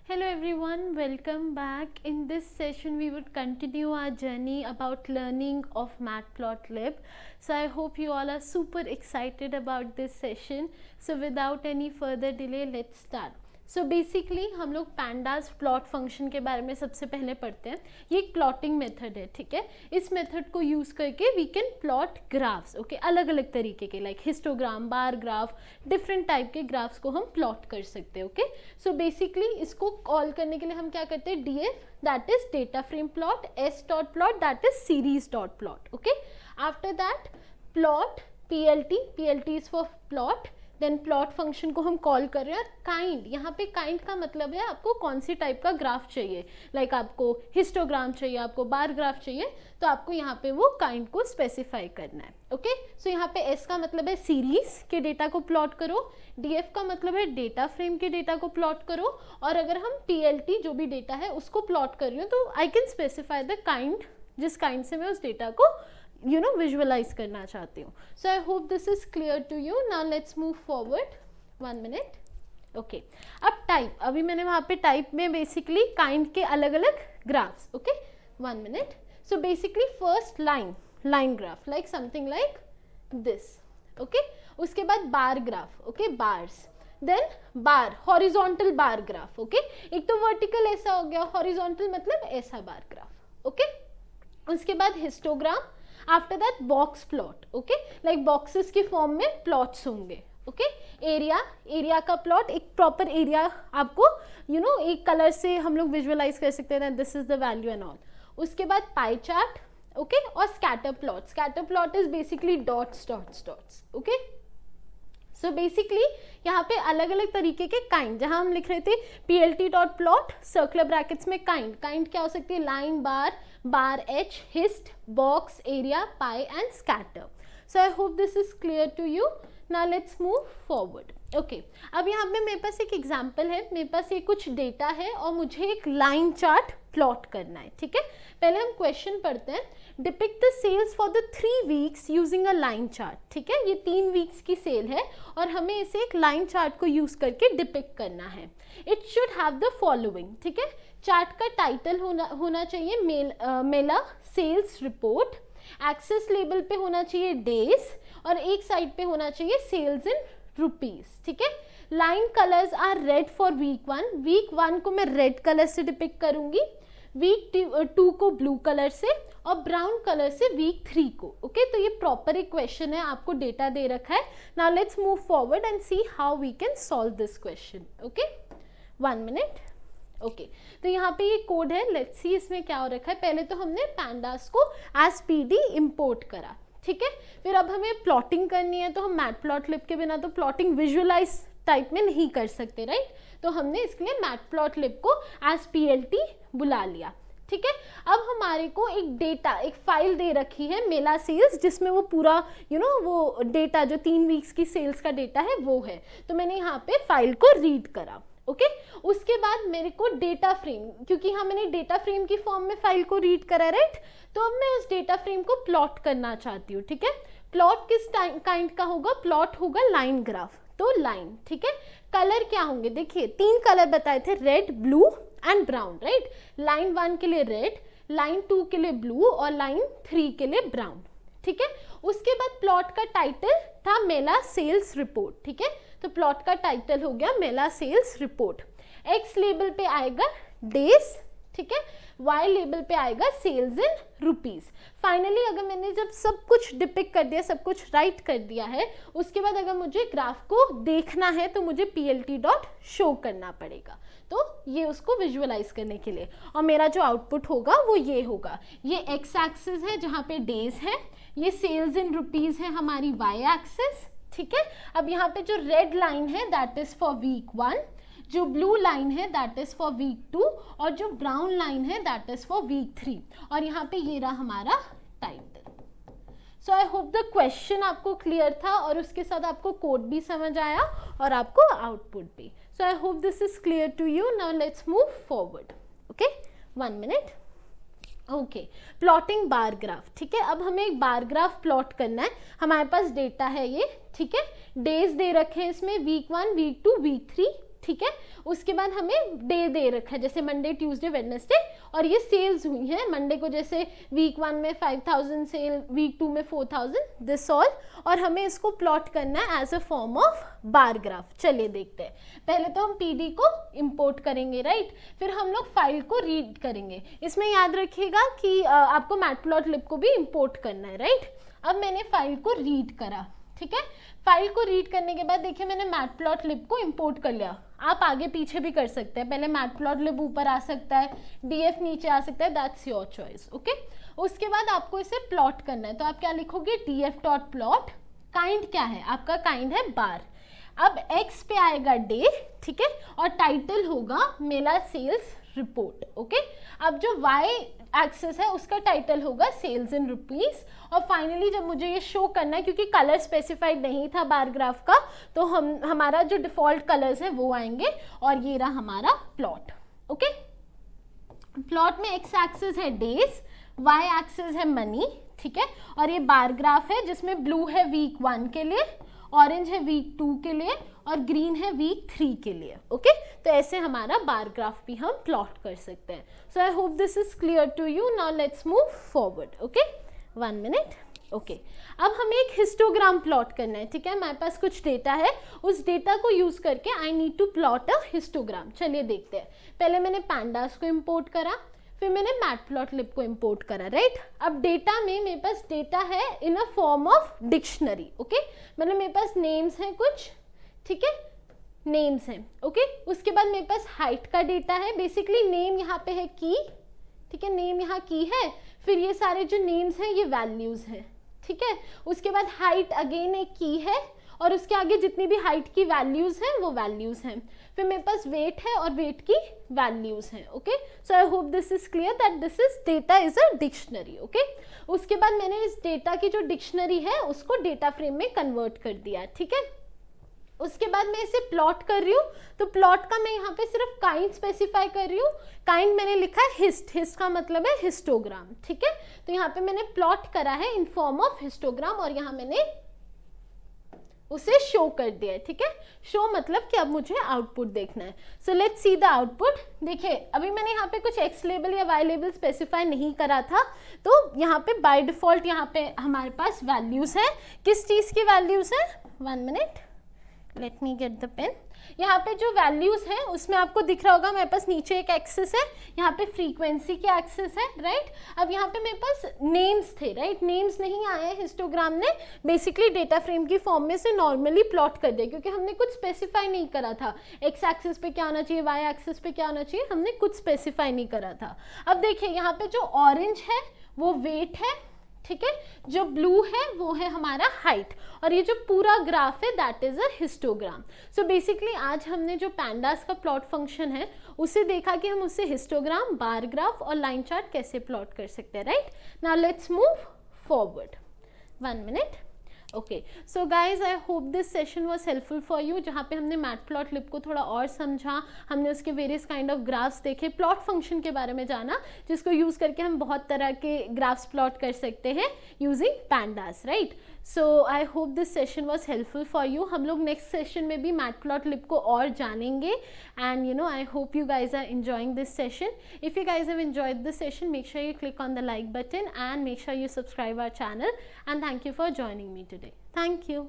Hello everyone, welcome back. In this session we would continue our journey about learning of Matplotlib. So I hope you all are super excited about this session. So without any further delay, let's start. So basically हम लोग pandas plot function के बारे में सबसे पहले पढ़ते हैं. ये एक प्लॉटिंग मेथड है, ठीक है. इस मेथड को यूज़ करके we can plot graphs, okay. अलग अलग तरीके के like histogram, bar graph, different type के ग्राफ्स को हम प्लॉट कर सकते हैं, ओके. सो बेसिकली इसको कॉल करने के लिए हम क्या करते हैं, df that is data frame plot, s dot plot that is series dot plot, okay. After that plot plt is for plot. Then plot function को हम कॉल कर रहे हैं. और काइंड, यहाँ पे काइंड का मतलब है आपको कौन सी टाइप का ग्राफ चाहिए. लाइक आपको हिस्टोग्राम चाहिए, आपको बार ग्राफ चाहिए, तो आपको यहाँ पे वो काइंड को स्पेसिफाई करना है, ओके. सो यहाँ पे एस का मतलब है सीरीज के डेटा को प्लॉट करो, डीएफ का मतलब है डेटा फ्रेम के डेटा को प्लॉट करो, और अगर हम पीएलटी जो भी डेटा है उसको प्लॉट कर रही हूँ तो I can specify the kind, जिस काइंड से मैं उस डेटा को विजुअलाइज करना चाहती हूँ. So I hope this is clear to you. Now let's move forward. 1 minute. Okay. अब टाइप, अभी मैंने वहाँ पे टाइप में बेसिकली काइंड के अलग अलग graphs, okay. 1 minute. So basically first line graph like something like this, okay. उसके बाद bar graph, okay, bars. Then bar, horizontal bar graph, okay. एक तो वर्टिकल ऐसा हो गया, हॉरिजॉन्टल मतलब ऐसा बार ग्राफ, ओके. उसके बाद histogram. After that box plot, okay. Like boxes के फॉर्म में प्लॉट्स होंगे, ओके. एरिया का प्लॉट, एक प्रॉपर एरिया आपको एक कलर से हम लोग विजुअलाइज कर सकते हैं, this is the value and all. उसके बाद पाई चार्ट, ओके. और scatter plot is basically dots, okay. So basically यहाँ पे अलग अलग तरीके के काइंड, जहाँ हम लिख रहे थे plt dot plot circular brackets में काइंड क्या हो सकती है, line, bar H, hist, box, area, pie and scatter. So I hope this is clear to you. Now let's move forward, okay. अब यहाँ पे मेरे पास एक एग्जाम्पल है, मेरे पास ये कुछ डेटा है और मुझे एक लाइन चार्ट प्लॉट करना है, ठीक है. पहले हम क्वेश्चन पढ़ते हैं. Depict the sales for the 3 weeks using a line chart, ठीक है. ये 3 वीक्स की सेल है और हमें इसे एक लाइन चार्ट को यूज करके डिपिक्ट करना है. It should have the following, ठीक है. चार्ट का टाइटल होना चाहिए मेला सेल्स रिपोर्ट. एक्सेस लेबल पे होना चाहिए डेज और एक साइड पे होना चाहिए सेल्स इन रुपीज, ठीक है. Line colours are red for week 1. Week 1 को मैं रेड कलर से डिपिक्ट करूंगी, वीक 2 को ब्लू कलर से और ब्राउन कलर से वीक 3 को, ओके. तो ये प्रॉपर एक क्वेश्चन है, आपको डेटा दे रखा है. Now let's move forward and see how we can solve this question, okay. 1 minute, okay. तो यहाँ पे ये कोड है, लेट्स सी इसमें क्या हो रखा है. पहले तो हमने पैंडास को एज पीडी इंपोर्ट करा, ठीक है. फिर अब हमें प्लॉटिंग करनी है, तो हम मैटप्लॉटलिब के बिना तो प्लॉटिंग विजुअलाइज टाइप में नहीं कर सकते, राइट. तो हमने इसके लिए मैटप्लॉटलिब को एज पीएलटी बुला लिया, ठीक है. अब हमारे को एक डेटा, एक फाइल दे रखी है मेला सेल्स, जिसमें वो पूरा वो डेटा जो 3 वीक्स की सेल्स का डेटा है वो है. तो मैंने यहाँ पे फाइल को रीड करा, ओके. उसके बाद मेरे को डेटा फ्रेम, क्योंकि हाँ मैंने डेटा फ्रेम की फॉर्म में फाइल को रीड करा, राइट. तो अब मैं उस डेटा फ्रेम को प्लॉट करना चाहती हूँ, ठीक है. प्लॉट किस काइंड का होगा, प्लॉट होगा लाइन ग्राफ, तो लाइन, ठीक है. कलर क्या होंगे, देखिए 3 कलर बताए थे, red, blue and brown, right. Line 1 के लिए रेड, लाइन 2 के लिए ब्लू और लाइन 3 के लिए ब्राउन, ठीक है. उसके बाद प्लॉट का टाइटल था मेला सेल्स रिपोर्ट, ठीक है. तो प्लॉट का टाइटल हो गया मेला सेल्स रिपोर्ट. एक्स लेबल पे आएगा डेज, ठीक है. वाई लेबल पे आएगा सेल्स इन रुपीज. फाइनली अगर मैंने जब सब कुछ डिपिक्ट कर दिया, सब कुछ राइट कर दिया है, उसके बाद अगर मुझे ग्राफ को देखना है तो मुझे plt डॉट शो करना पड़ेगा. तो ये उसको विजुअलाइज करने के लिए, और मेरा जो आउटपुट होगा वो ये होगा. ये एक्स एक्सिस है जहाँ पे डेज है, ये सेल्स इन रुपीज है हमारी वाई एक्सिस, ठीक है. अब यहाँ पे जो रेड लाइन है दैट इज फॉर वीक 1, जो ब्लू लाइन है दैट इज फॉर वीक 2 और जो ब्राउन लाइन है दैट इज फॉर वीक 3. और यहाँ पे ये रहा हमारा title. So I hope the question आपको क्लियर था और उसके साथ आपको कोड भी समझ आया और आपको आउटपुट भी. So I hope this is clear to you. Now let's move forward, okay. 1 minute, okay. Plotting bar graph, ठीक है. अब हमें एक बार ग्राफ प्लॉट करना है. हमारे पास डेटा है ये, ठीक है. डेज दे रखे हैं इसमें वीक 1, वीक 2, वीक 3, ठीक है। उसके बाद हमें डे दे रखा है, जैसे मंडे ट्यूसडे वेडनेसडे, और ये सेल्स हुई हैं मंडे को, जैसे वीक 1 में 5000 सेल, वीक 2 में 4000, दिस ऑल, और हमें इसको प्लॉट करना है as a form of bar graph. चलिए देखते हैं। पहले तो हम पीडी को इंपोर्ट करेंगे, राइट, फिर हम लोग फाइल को रीड करेंगे। इसमें याद रखिएगा कि आपको मैटप्लॉटलिब को भी इंपोर्ट करना है, राइट। अब मैंने फाइल को रीड करा, ठीक है। फाइल को रीड करने के बाद देखिए मैंने मैटप्लॉटलिब को इंपोर्ट कर लिया। आप आगे पीछे भी कर सकते हैं, पहले मैटप्लॉटलिब ऊपर आ सकता है, डीएफ नीचे आ सकता है, दैट्स योर चॉइस, ओके। उसके बाद आपको इसे प्लॉट करना है, तो आप क्या लिखोगे, डीएफ डॉट प्लॉट, काइंड क्या है आपका, काइंड है बार। अब एक्स पे आएगा डे, ठीक है, और टाइटल होगा मेरा सेल्स रिपोर्ट, ओके। अब जो वाई एक्सेस है उसका टाइटल होगा सेल्स इन रुपीस, और फाइनली जब मुझे ये शो करना है, क्योंकि कलर स्पेसिफाइड नहीं था बार ग्राफ का, तो हमारा जो डिफॉल्ट कलर्स है वो आएंगे, और ये रहा हमारा प्लॉट, ओके। प्लॉट में एक्स एक्सेस है डेज, वाई एक्सेस है मनी, ठीक है, और ये बार ग्राफ है जिसमें ब्लू है वीक 1 के लिए, ऑरेंज है वीक 2 के लिए, और ग्रीन है वीक 3 के लिए, ओके। तो ऐसे हमारा बार ग्राफ भी हम प्लॉट कर सकते हैं। So I hope this is clear to you. Now let's move forward, okay, 1 minute, okay. अब हमें एक हिस्टोग्राम प्लॉट करना है, ठीक है। हमारे पास कुछ डेटा है, उस डेटा को यूज करके I need to plot a histogram. चलिए देखते हैं। पहले मैंने पैंडास को इंपोर्ट करा, फिर मैंने मैटप्लॉटलिब को इंपोर्ट करा, राइट। अब डेटा में मेरे पास डेटा है in a form of dictionary, okay. मतलब मेरे पास नेम्स हैं कुछ, ठीक है, नेम्स हैं, ओके। उसके बाद मेरे पास हाइट का डेटा है, बेसिकली नेम यहाँ पे है की, ठीक है, नेम यहाँ की है, फिर ये सारे जो नेम्स हैं ये वैल्यूज हैं, ठीक है। उसके बाद हाइट अगेन एक की है, और उसके आगे जितनी भी हाइट की वैल्यूज हैं वो वैल्यूज हैं। फिर मेरे पास वेट है और वेट की वैल्यूज हैं, ओके। सो I hope this is clear that this is data is a dictionary, okay. उसके बाद मैंने इस डेटा की जो डिक्शनरी है उसको डेटा फ्रेम में कन्वर्ट कर दिया, ठीक है। उसके बाद मैं इसे प्लॉट कर रही हूँ, तो प्लॉट का मैं यहाँ पे सिर्फ काइंड स्पेसिफाई कर रही हूँ। काइंड मैंने लिखा है हिस्ट, हिस्ट का मतलब है हिस्टोग्राम, ठीक है। तो यहाँ पे मैंने प्लॉट करा है इन फॉर्म ऑफ हिस्टोग्राम, और यहाँ मैंने उसे शो कर दिया है, ठीक है। शो मतलब कि अब मुझे आउटपुट देखना है। So let's see the output. देखिए अभी मैंने यहाँ पे कुछ एक्स लेबल या वाई लेबल स्पेसिफाई नहीं करा था, तो यहाँ पे बाय डिफॉल्ट यहाँ पे हमारे पास वैल्यूज है। किस चीज़ की वैल्यूज है, 1 minute, let me get the pen. यहाँ पे जो वैल्यूज है उसमें आपको दिख रहा होगा मेरे पास नीचे एक एक्सेस है, यहाँ पे फ्रीक्वेंसी की एक्सेस है, राइट। अब यहाँ पे मेरे पास नेम्स थे, राइट। नेम्स नहीं आए, हिस्टोग्राम ने बेसिकली डेटा फ्रेम की फॉर्म में से नॉर्मली प्लॉट कर दिया, क्योंकि हमने कुछ स्पेसिफाई नहीं करा था। एक्स एक्सेस पे क्या आना चाहिए, वाई एक्सेस पे क्या आना चाहिए, हमने कुछ स्पेसिफाई नहीं करा था। अब देखिए यहाँ पे जो ऑरेंज है वो वेट है, ठीक है, जो ब्लू है वो है हमारा हाइट, और ये जो पूरा ग्राफ है that is a histogram. So basically आज हमने जो पैंडास का प्लॉट फंक्शन है उसे देखा कि हम उससे हिस्टोग्राम, बार ग्राफ और लाइन चार्ट कैसे प्लॉट कर सकते हैं, right. Now let's move forward, 1 minute, okay. So guys I hope this session was helpful for you, जहाँ पे हमने मैटप्लॉटलिब को थोड़ा और समझा, हमने उसके वेरियस काइंड ऑफ ग्राफ्स देखे, प्लॉट फंक्शन के बारे में जाना, जिसको यूज़ करके हम बहुत तरह के ग्राफ्स प्लॉट कर सकते हैं using pandas, right. So I hope this session was helpful for you. हम लोग नेक्स्ट सेशन में भी मैटप्लॉटलिब को और जानेंगे, and you know I hope you guys are enjoying this session. If you guys have enjoyed this session, make sure you click on the like button and make sure you subscribe our channel, and thank you for joining me today. Thank you.